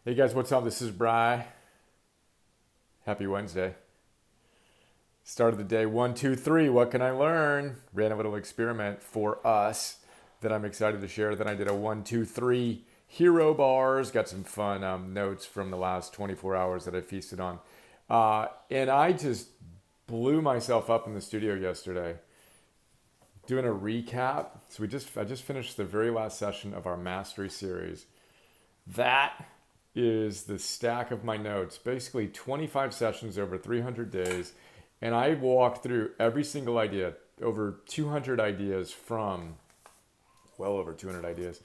Hey guys, what's up? This is Bry. Happy Wednesday. Start of the day, 1, 2, 3. What can I learn? Ran a little experiment for us that I'm excited to share. Then I did a 1, 2, 3 hero bars. Got some fun notes from the last 24 hours that I feasted on. And I just blew myself up in the studio yesterday doing a recap. So I just finished the very last session of our mastery series. That is the stack of my notes, basically 25 sessions over 300 days. And I walked through every single idea, over 200 ideas well over 200 ideas,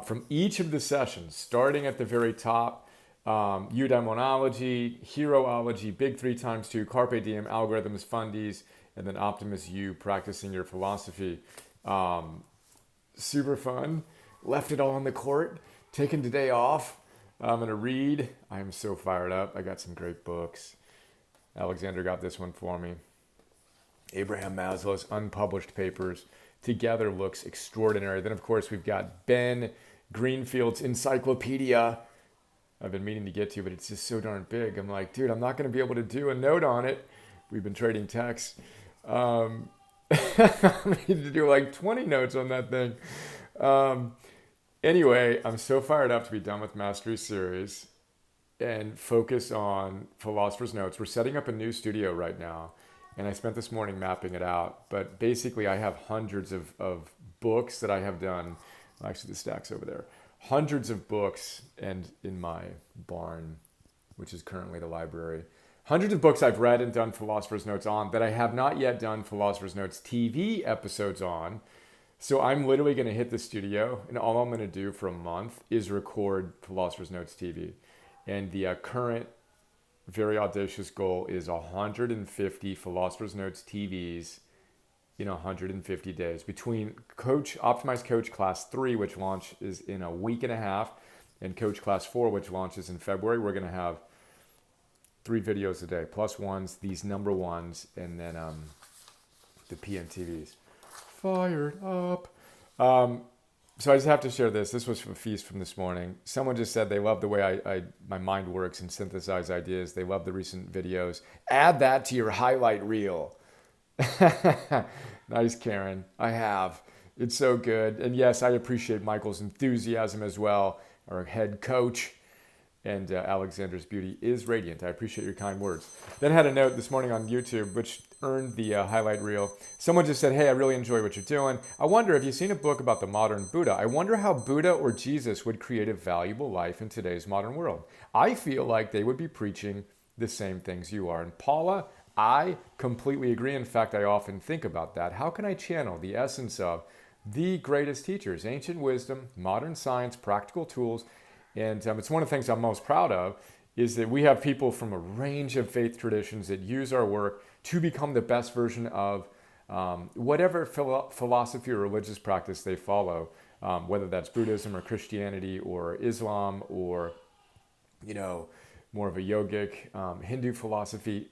from each of the sessions, starting at the very top, eudaimonology, heroology, big 3x2, carpe diem, algorithms, fundies, and then Optimus U, practicing your philosophy. Super fun. Left it all on the court, taking today off. I'm going to read. I am so fired up. I got some great books. Alexander got this one for me. Abraham Maslow's unpublished papers together looks extraordinary. Then, of course, we've got Ben Greenfield's encyclopedia. I've been meaning to get to, but it's just so darn big. I'm like, dude, I'm not going to be able to do a note on it. We've been trading texts. I need to do like 20 notes on that thing. Anyway, I'm so fired up to be done with Mastery Series and focus on Philosopher's Notes. We're setting up a new studio right now, and I spent this morning mapping it out. But basically, I have hundreds of books that I have done. Actually, the stack's over there. Hundreds of books, and in my barn, which is currently the library. Hundreds of books I've read and done Philosopher's Notes on that I have not yet done Philosopher's Notes TV episodes on. So I'm literally going to hit the studio, and all I'm going to do for a month is record Philosopher's Notes TV. And the current very audacious goal is 150 Philosopher's Notes TVs in 150 days. Between Optimized Coach Class 3, which launches in a week and a half, and Coach Class 4, which launches in February, we're going to have 3 videos a day, plus ones, these number ones, and then the PNTVs. Fired up. So I just have to share this. This was a feast from this morning. Someone just said they love the way my mind works and synthesize ideas. They love the recent videos. Add that to your highlight reel. Nice, Karen. I have. It's so good. And yes, I appreciate Michael's enthusiasm as well, our head coach. And Alexander's beauty is radiant. I appreciate your kind words. Then I had a note this morning on YouTube, which earned the highlight reel. Someone just said, hey, I really enjoy what you're doing. I wonder if you've seen a book about the modern Buddha. I wonder how Buddha or Jesus would create a valuable life in today's modern world. I feel like they would be preaching the same things you are. And Paula, I completely agree. In fact, I often think about that. How can I channel the essence of the greatest teachers, ancient wisdom, modern science, practical tools? And it's one of the things I'm most proud of is that we have people from a range of faith traditions that use our work to become the best version of whatever philosophy or religious practice they follow, whether that's Buddhism or Christianity or Islam or, more of a yogic Hindu philosophy.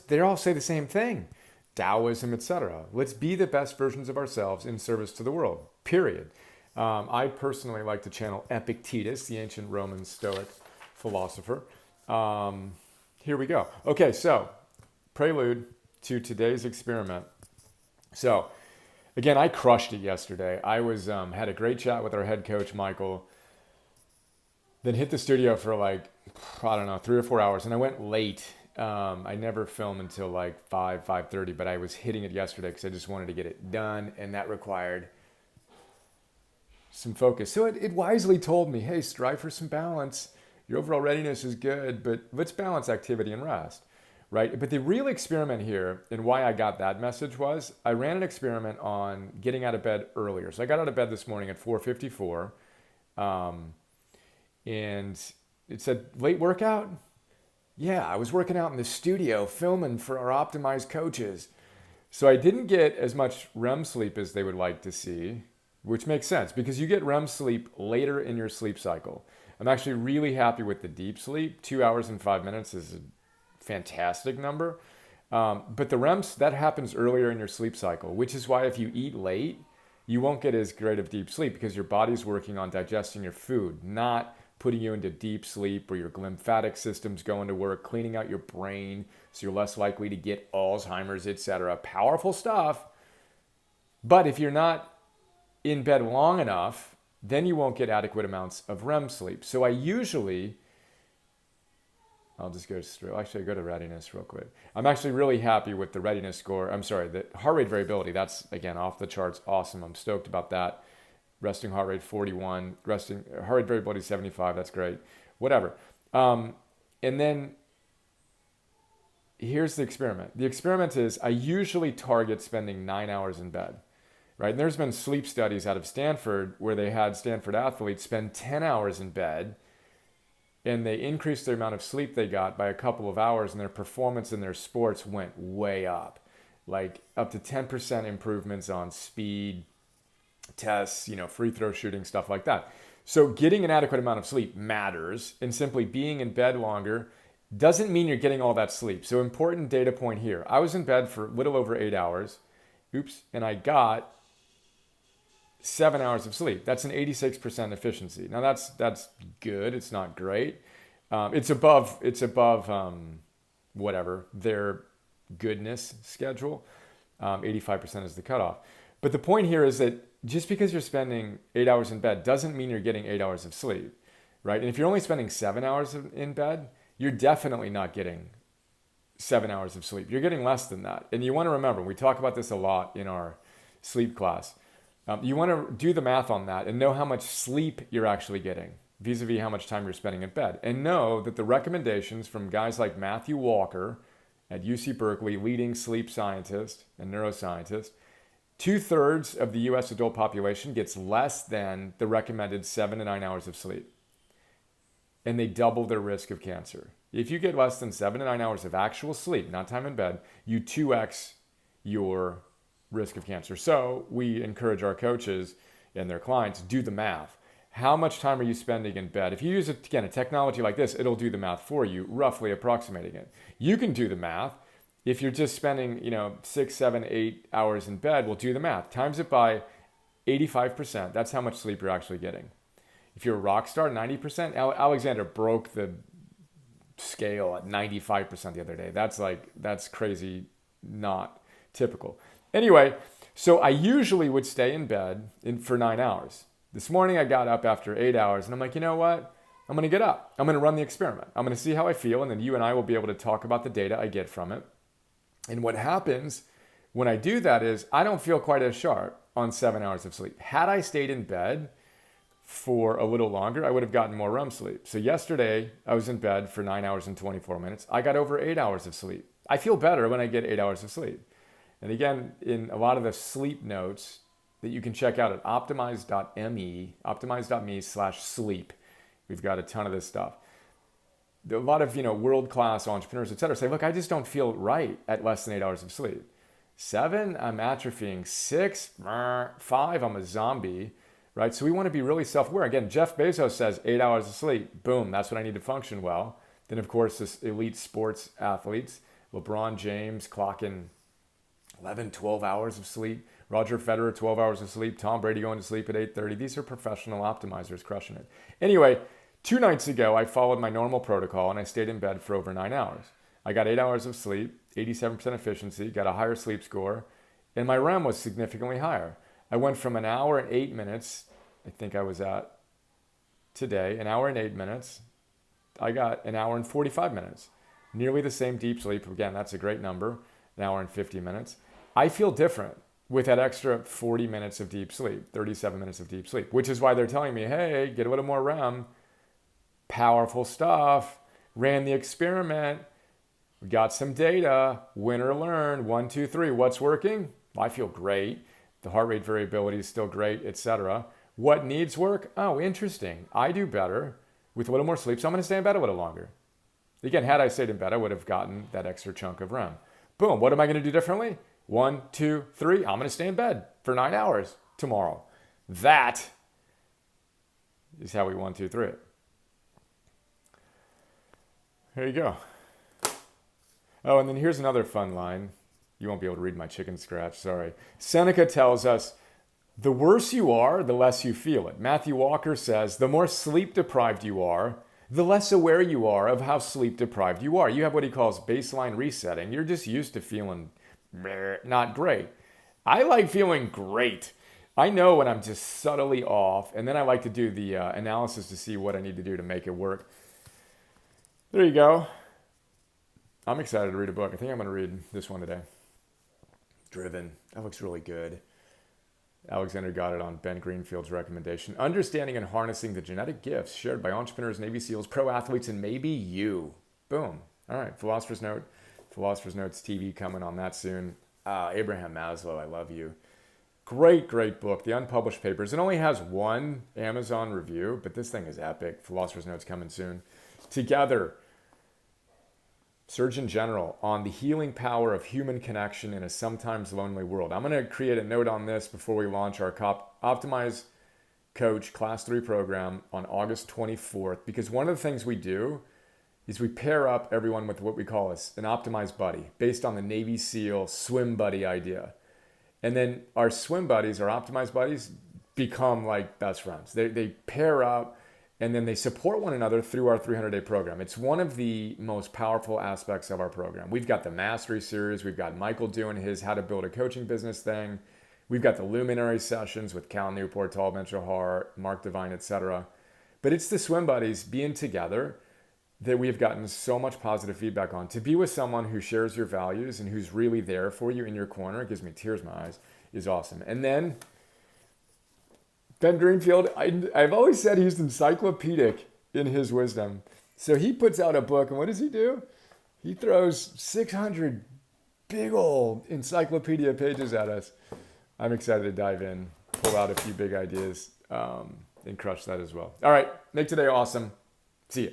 They all say the same thing, Taoism, etc. Let's be the best versions of ourselves in service to the world, period. I personally like to channel Epictetus, the ancient Roman Stoic philosopher. Here we go. Okay, so prelude to today's experiment. So, again, I crushed it yesterday. I had a great chat with our head coach, Michael. Then hit the studio for 3 or 4 hours, and I went late. I never film until 5:30, but I was hitting it yesterday because I just wanted to get it done, and that required some focus. So it wisely told me, hey, strive for some balance. Your overall readiness is good, but let's balance activity and rest, right? But the real experiment here and why I got that message was I ran an experiment on getting out of bed earlier. So I got out of bed this morning at 4:54, and it said, late workout? Yeah, I was working out in the studio filming for our optimized coaches. So I didn't get as much REM sleep as they would like to see, which makes sense because you get REM sleep later in your sleep cycle. I'm actually really happy with the deep sleep. 2 hours and 5 minutes is a fantastic number. But the REM, that happens earlier in your sleep cycle, which is why if you eat late, you won't get as great of deep sleep because your body's working on digesting your food, not putting you into deep sleep where your lymphatic system's going to work, cleaning out your brain so you're less likely to get Alzheimer's, etc. Powerful stuff. But if you're not in bed long enough, then you won't get adequate amounts of REM sleep. So I'll just go straight. Actually, I go to readiness real quick. I'm actually really happy with the readiness score. I'm sorry, the heart rate variability. That's, again, off the charts. Awesome. I'm stoked about that. Resting heart rate 41. Resting heart rate variability 75. That's great. Whatever. And then here's the experiment. The experiment is I usually target spending 9 hours in bed. Right? And there's been sleep studies out of Stanford where they had Stanford athletes spend 10 hours in bed, and they increased the amount of sleep they got by a couple of hours, and their performance in their sports went way up. Like up to 10% improvements on speed tests, free throw shooting, stuff like that. So getting an adequate amount of sleep matters, and simply being in bed longer doesn't mean you're getting all that sleep. So important data point here. I was in bed for a little over 8 hours. And I got 7 hours of sleep. That's an 86% efficiency. Now that's good. It's not great. It's above whatever their goodness schedule. 85% is the cutoff. But the point here is that just because you're spending 8 hours in bed doesn't mean you're getting 8 hours of sleep, right? And if you're only spending 7 hours in bed, you're definitely not getting 7 hours of sleep. You're getting less than that. And you want to remember, we talk about this a lot in our sleep class. You want to do the math on that and know how much sleep you're actually getting vis-a-vis how much time you're spending in bed. And know that the recommendations from guys like Matthew Walker at UC Berkeley, leading sleep scientist and neuroscientist, 2/3 of the US adult population gets less than the recommended 7 to 9 hours of sleep. And they double their risk of cancer. If you get less than 7 to 9 hours of actual sleep, not time in bed, you 2x your risk of cancer. So we encourage our coaches and their clients, do the math. How much time are you spending in bed? If you use, a technology like this, it'll do the math for you, roughly approximating it. You can do the math. If you're just spending, 6, 7, 8 hours in bed, we'll do the math. Times it by 85%. That's how much sleep you're actually getting. If you're a rock star, 90%. Alexander broke the scale at 95% the other day. That's crazy, not typical. Anyway, so I usually would stay in bed for 9 hours. This morning I got up after 8 hours and I'm like, you know what? I'm going to get up. I'm going to run the experiment. I'm going to see how I feel, and then you and I will be able to talk about the data I get from it. And what happens when I do that is I don't feel quite as sharp on 7 hours of sleep. Had I stayed in bed for a little longer, I would have gotten more REM sleep. So yesterday I was in bed for 9 hours and 24 minutes. I got over 8 hours of sleep. I feel better when I get 8 hours of sleep. And again, in a lot of the sleep notes that you can check out at optimize.me/sleep, we've got a ton of this stuff. A lot of, world-class entrepreneurs, et cetera, say, look, I just don't feel right at less than 8 hours of sleep. 7, I'm atrophying. 6, 5, I'm a zombie, right? So we want to be really self-aware. Again, Jeff Bezos says 8 hours of sleep. Boom, that's what I need to function well. Then, of course, this elite sports athletes, LeBron James clocking 11, 12 hours of sleep. Roger Federer, 12 hours of sleep. Tom Brady going to sleep at 8:30. These are professional optimizers crushing it. Anyway, 2 nights ago, I followed my normal protocol and I stayed in bed for over 9 hours. I got 8 hours of sleep, 87% efficiency, got a higher sleep score, and my REM was significantly higher. I went from an hour and 8 minutes, I think I was at today, an hour and 8 minutes. I got an hour and 45 minutes. Nearly the same deep sleep. Again, that's a great number, an hour and 50 minutes. I feel different with that extra 40 minutes of deep sleep, 37 minutes of deep sleep, which is why they're telling me, hey, get a little more REM. Powerful stuff. Ran the experiment. We got some data. Win or learn. 1, 2, 3. What's working? Well, I feel great. The heart rate variability is still great, etc. What needs work? Oh, interesting. I do better with a little more sleep, so I'm going to stay in bed a little longer. Again, had I stayed in bed, I would have gotten that extra chunk of REM. Boom. What am I going to do differently? 1, 2, 3. I'm going to stay in bed for 9 hours tomorrow. That is how we 1, 2, 3 it. There you go. Oh, and then here's another fun line. You won't be able to read my chicken scratch, sorry. Seneca tells us, The worse you are, the less you feel it. Matthew Walker says, the more sleep deprived you are, the less aware you are of how sleep deprived you are. You have what he calls baseline resetting. You're just used to feeling not great. I like feeling great. I know when I'm just subtly off, and then I like to do the analysis to see what I need to do to make it work. There you go. I'm excited to read a book. I think I'm going to read this one today. Driven. That looks really good. Alexander got it on Ben Greenfield's recommendation. Understanding and harnessing the genetic gifts shared by entrepreneurs, Navy SEALs, pro athletes, and maybe you. Boom. All right. Philosopher's Note. Philosopher's Notes TV coming on that soon. Abraham Maslow, I love you. Great, great book. The Unpublished Papers. It only has one Amazon review, but this thing is epic. Philosopher's Notes coming soon. Together, Surgeon General on the healing power of human connection in a sometimes lonely world. I'm going to create a note on this before we launch our Optimize Coach Class 3 program on August 24th, because one of the things we do is we pair up everyone with what we call an optimized buddy based on the Navy SEAL swim buddy idea. And then our swim buddies, our optimized buddies, become like best friends. They pair up, and then they support one another through our 300-day program. It's one of the most powerful aspects of our program. We've got the Mastery Series. We've got Michael doing his How to Build a Coaching Business thing. We've got the Luminary Sessions with Cal Newport, Tal Ben-Shahar, Mark Divine, etc. But it's the swim buddies being together that we have gotten so much positive feedback on. To be with someone who shares your values and who's really there for you in your corner, it gives me tears in my eyes, is awesome. And then Ben Greenfield, I've always said he's encyclopedic in his wisdom. So he puts out a book, and what does he do? He throws 600 big old encyclopedia pages at us. I'm excited to dive in, pull out a few big ideas, and crush that as well. All right, make today awesome. See you.